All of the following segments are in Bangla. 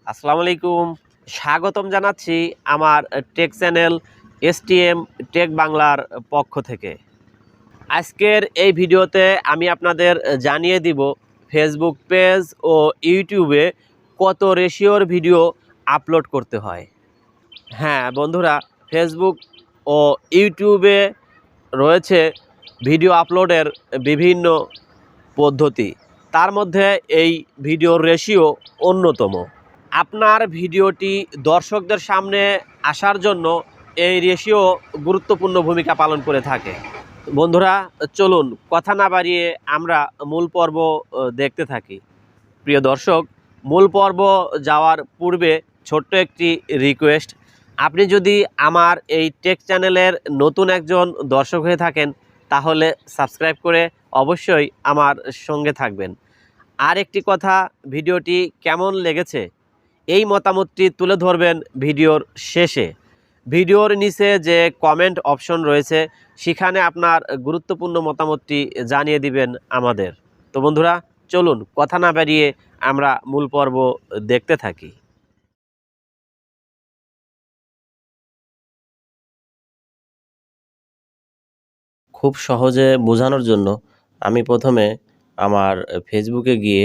আসসালামু আলাইকুম। স্বাগতম জানাচ্ছি আমার টেক চ্যানেল এসটিএম টেক বাংলার পক্ষ থেকে। আজকের এই ভিডিওতে আমি আপনাদের জানিয়ে দিব ফেসবুক পেজ ও ইউটিউবে কত রেশিওর ভিডিও আপলোড করতে হয়। হ্যাঁ বন্ধুরা, ফেসবুক ও ইউটিউবে রয়েছে ভিডিও আপলোডের বিভিন্ন পদ্ধতি, তার মধ্যে এই ভিডিওর রেশিও অন্যতম। আপনার ভিডিওটি দর্শকদের সামনে আসার জন্য এই রেশিও গুরুত্বপূর্ণ ভূমিকা পালন করে থাকে। বন্ধুরা চলুন কথা না বাড়িয়ে আমরা মূল পর্ব দেখতে থাকি। প্রিয় দর্শক, মূল পর্ব যাওয়ার পূর্বে ছোট্ট একটি রিকোয়েস্ট, আপনি যদি আমার এই টেক চ্যানেলের নতুন একজন দর্শক হয়ে থাকেন তাহলে সাবস্ক্রাইব করে অবশ্যই আমার সঙ্গে থাকবেন। আর একটি কথা, ভিডিওটি কেমন লেগেছে এই মতামতটি তুলে ধরবেন ভিডিওর শেষে। ভিডিওর নিচে যে কমেন্ট অপশন রয়েছে সেখানে আপনার গুরুত্বপূর্ণ মতামতটি জানিয়ে দিবেন আমাদের। তো বন্ধুরা চলুন কথা না বাড়িয়ে আমরা মূল পর্ব দেখতে থাকি। খুব সহজে বোঝানোর জন্য আমি প্রথমে আমার ফেসবুকে গিয়ে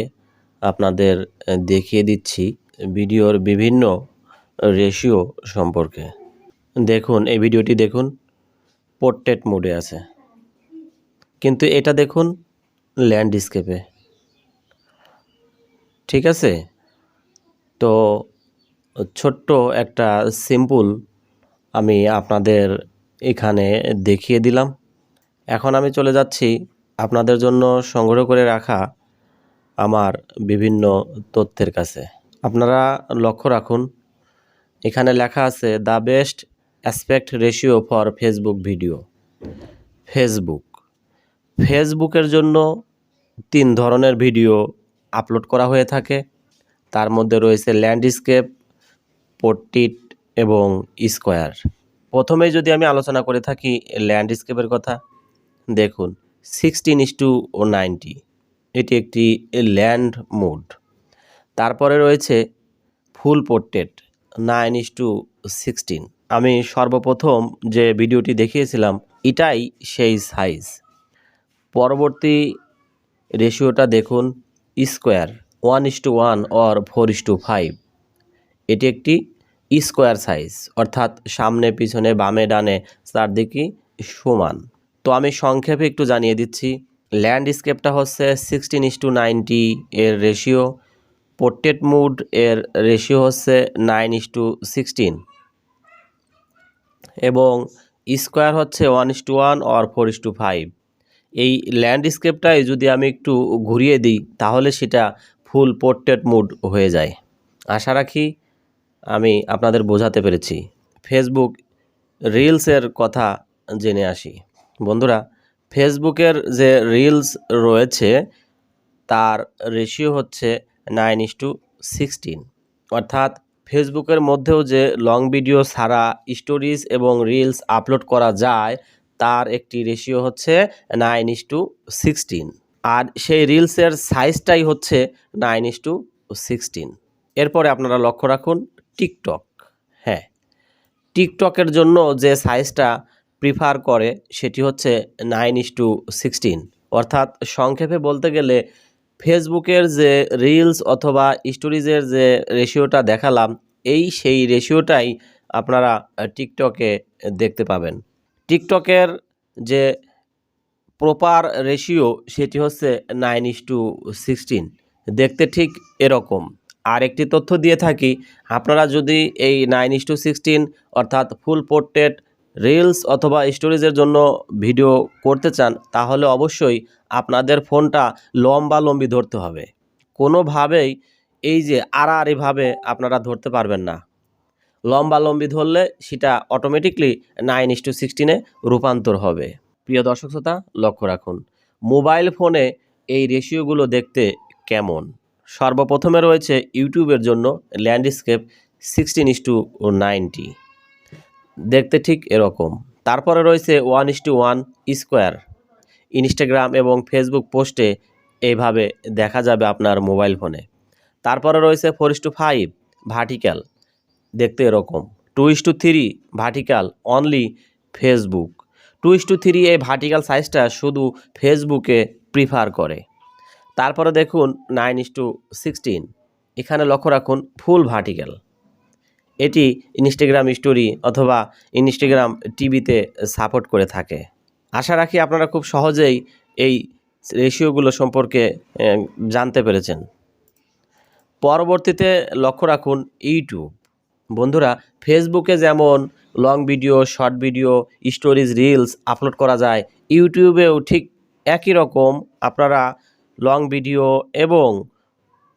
আপনাদের দেখিয়ে দিচ্ছি ভিডিওর বিভিন্ন রেশিও সম্পর্কে। দেখুন, এই ভিডিওটি দেখুন, পোর্ট্রেট মোডে আছে, কিন্তু এটা দেখুন ল্যান্ডস্কেপে। ঠিক আছে, তো ছোট্ট একটা সিম্পল আমি আপনাদের এখানে দেখিয়ে দিলাম। এখন আমি চলে যাচ্ছি আপনাদের জন্য সংগ্রহ করে রাখা আমার বিভিন্ন তথ্যের কাছে। আপনারা লক্ষ্য রাখুন, এখানে লেখা আছে the best aspect ratio for Facebook video. ফেসবুকের জন্য 3 ধরনের ভিডিও আপলোড করা হয়ে থাকে। তার মধ্যে রয়েছে ল্যান্ডস্কেপ, পোর্ট্রেট এবং স্কোয়ার। প্রথমে যদি আমি আলোচনা করে থাকি ল্যান্ডস্কেপের কথা, দেখুন 16:90, এটি একটি ল্যান্ড মোড। তারপরে রয়েছে ফুল পোর্ট্রেট 9:16। আমি সর্বপ্রথম যে ভিডিওটি দেখিয়েছিলাম এটাই সেই সাইজ। পরবর্তী রেশিওটা দেখুন স্কোয়ার 1:1 অর 4:5। এটি একটি স্কোয়ার সাইজ, অর্থাৎ সামনে পিছনে বামে ডানে চারদিকে সমান। তো আমি সংক্ষেপে একটু জানিয়ে দিচ্ছি। ল্যান্ডস্কেপটা হচ্ছে 16:90 এর রেশিও, পোর্ট্রেট মোড এর রেশিও হচ্ছে 9:16 এবং স্কোয়ার হচ্ছে 1:1 অর 4:5। এই ল্যান্ডস্কেপটাই যদি আমি একটু ঘুরিয়ে দিই তাহলে সেটা ফুল পোর্ট্রেট মোড হয়ে যায়। আশা রাখি আমি আপনাদের বোঝাতে পেরেছি। ফেসবুক রিলসের কথা জেনে আসি। বন্ধুরা, ফেসবুকের যে রিলস রয়েছে তার রেশিও হচ্ছে 9:16, অর্থাৎ ফেসবুকের মধ্যেও যে লং ভিডিও ছাড়া স্টোরিজ এবং রিলস আপলোড করা যায় তার একটি রেশিও হচ্ছে 9:16, আর সেই রিলসের সাইজটাই হচ্ছে 9:16। এরপরে আপনারা লক্ষ্য রাখুন টিকটক। হ্যাঁ, টিকটকের জন্য যে সাইজটা প্রিফার করে সেটি হচ্ছে 9:16, অর্থাৎ সংক্ষেপে বলতে গেলে ফেসবুকের যে রিলস অথবা স্টোরিজের যে রেশিওটা দেখালাম সেই রেশিওটাই আপনারা টিকটকে দেখতে পাবেন। টিকটকের যে প্রপার রেশিও সেটি হচ্ছে 9:16, দেখতে ঠিক এরকম। আর একটি তথ্য দিয়ে থাকি, আপনারা যদি এই 9:16 অর্থাৎ ফুল পোর্ট্রেট রিলস অথবা স্টোরিজের জন্য ভিডিও করতে চান তাহলে অবশ্যই আপনাদের ফোনটা লম্বালম্বি ধরতে হবে। কোনোভাবেই এই যে আড়াআড়িভাবে আপনারা ধরতে পারবেন না। লম্বালম্বি ধরলে সেটা অটোমেটিকলি 9:16 রূপান্তর হবে। প্রিয় দর্শক শ্রোতা, লক্ষ্য রাখুন মোবাইল ফোনে এই রেশিওগুলো দেখতে কেমন। সর্বপ্রথমে রয়েছে ইউটিউবের জন্য ল্যান্ডস্কেপ 16:90, দেখতে ঠিক এরকম। তারপরে রয়েছে 1:1 স্কোয়ার। ইনস্টাগ্রাম এবং ফেসবুক পোস্টে এইভাবে দেখা যাবে আপনার মোবাইল ফোনে। তারপরে রয়েছে 4:5 ভার্টিক্যাল, দেখতে এরকম। 2:3 ভার্টিক্যাল অনলি ফেসবুক। 2:3 এই ভার্টিক্যাল সাইজটা শুধু ফেসবুকে প্রিফার করে। তারপরে দেখুন 9:16, এখানে লক্ষ্য রাখুন ফুল ভার্টিক্যাল। এটি ইনস্টাগ্রাম স্টোরি অথবা ইনস্টাগ্রাম টিভিতে সাপোর্ট করে থাকে। আশা রাখি আপনারা খুব সহজেই এই রেশিওগুলো সম্পর্কে জানতে পেরেছেন। পরবর্তীতে লক্ষ্য রাখুন ইউটিউব। বন্ধুরা, ফেসবুকে যেমন long video, short video, stories, reels upload করা যায়, ইউটিউবেও ঠিক একই রকম আপনারা লং ভিডিও এবং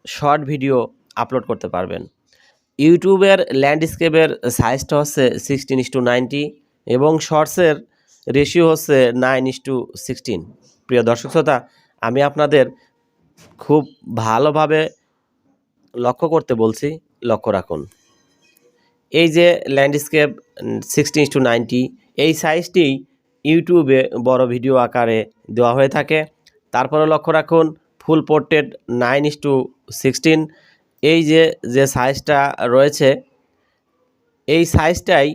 শর্ট ভিডিও আপলোড করতে পারবেন। ইউটিউবের ল্যান্ডস্কেপের সাইজটা হচ্ছে 16:90 এবং শর্টসের রেশিও হচ্ছে 9:16। প্রিয় দর্শক শ্রোতা, আমি আপনাদের খুব ভালোভাবে লক্ষ্য করতে বলছি, লক্ষ্য রাখুন। এই যে ল্যান্ডস্কেপ 16:90, এই সাইজটি ইউটিউবে বড় ভিডিও আকারে দেওয়া হয়ে থাকে। তারপরে লক্ষ্য রাখুন ফুল পোর্ট্রেট 9:16, এই যে সাইজটা রয়েছে, এই সাইজটাই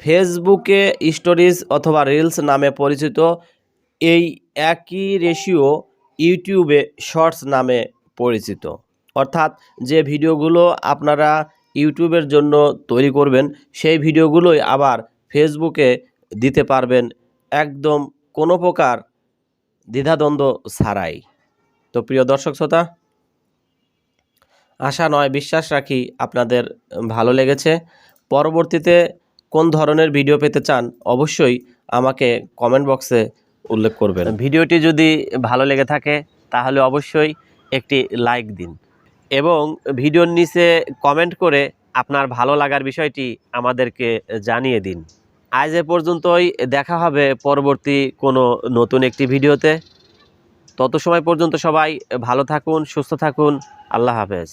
ফেসবুকে স্টোরিজ অথবা রিলস নামে পরিচিত। এই একই রেশিও ইউটিউবে শর্টস নামে পরিচিত। অর্থাৎ যে ভিডিওগুলো আপনারা ইউটিউবের জন্য তৈরি করবেন, সেই ভিডিওগুলোই আবার ফেসবুকে দিতে পারবেন একদম কোনো প্রকার দ্বিধাদ্বন্দ্ব ছাড়াই। তো প্রিয় দর্শক শ্রোতা, আশা নয় বিশ্বাস রাখি আপনাদের ভালো লেগেছে। পরবর্তীতে কোন ধরনের ভিডিও পেতে চান অবশ্যই আমাকে কমেন্ট বক্সে উল্লেখ করবেন। ভিডিওটি যদি ভালো লেগে থাকে তাহলে অবশ্যই একটি লাইক দিন এবং ভিডিওর নিচে কমেন্ট করে আপনার ভালো লাগার বিষয়টি আমাদেরকে জানিয়ে দিন। আজ এ পর্যন্তই, দেখা হবে পরবর্তী কোনো নতুন একটি ভিডিওতে। তত সময় পর্যন্ত সবাই ভালো থাকুন, সুস্থ থাকুন। আল্লাহ হাফেজ।